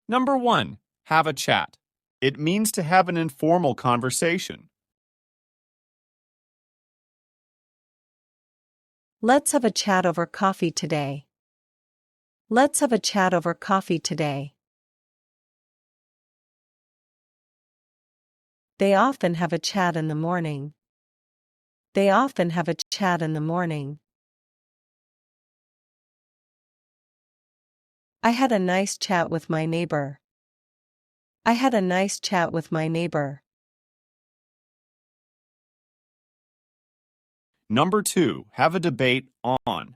Number 1. Have a chat. It means to have an informal conversation. Let's have a chat over coffee today. Let's have a chat over coffee today. They often have a chat in the morning. They often have a chat in the morning. I had a nice chat with my neighbor. I had a nice chat with my neighbor. Number 2. Have a debate on.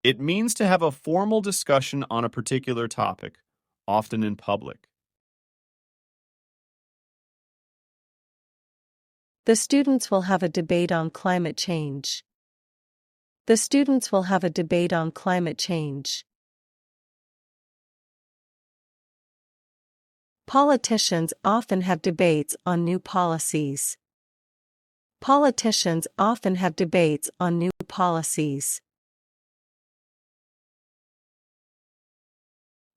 It means to have a formal discussion on a particular topic, often in public. The students will have a debate on climate change. The students will have a debate on climate change. Politicians often have debates on new policies. Politicians often have debates on new policies.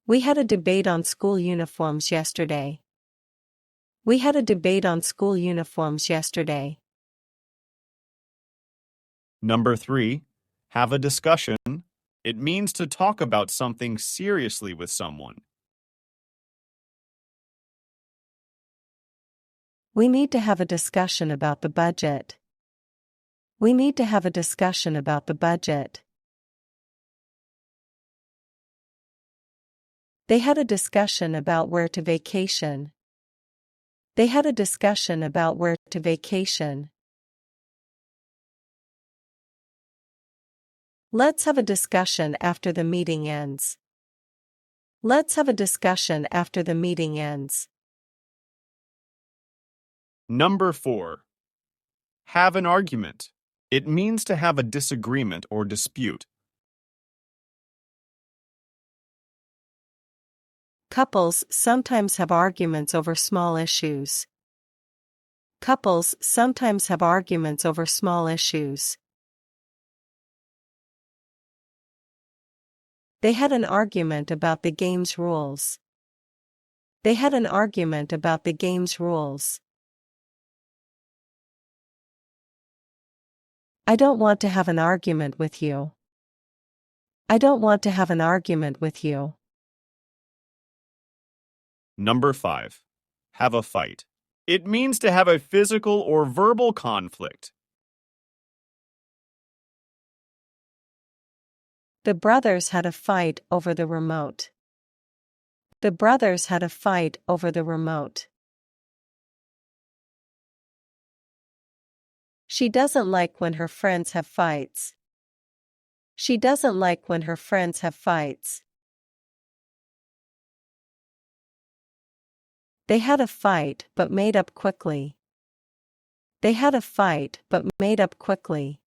We had a debate on school uniforms yesterday. We had a debate on school uniforms yesterday. Number 3. Have a discussion. It means to talk about something seriously with someone. We need to have a discussion about the budget. We need to have a discussion about the budget. They had a discussion about where to vacation. They had a discussion about where to vacation. Let's have a discussion after the meeting ends. Let's have a discussion after the meeting ends. Number 4. Have an argument. It means to have a disagreement or dispute. Couples sometimes have arguments over small issues. Couples sometimes have arguments over small issues. They had an argument about the game's rules. They had an argument about the game's rules. I don't want to have an argument with you. I don't want to have an argument with you. Number 5. Have a fight. It means to have a physical or verbal conflict. The brothers had a fight over the remote. The brothers had a fight over the remote. She doesn't like when her friends have fights. She doesn't like when her friends have fights. They had a fight but made up quickly. They had a fight but made up quickly.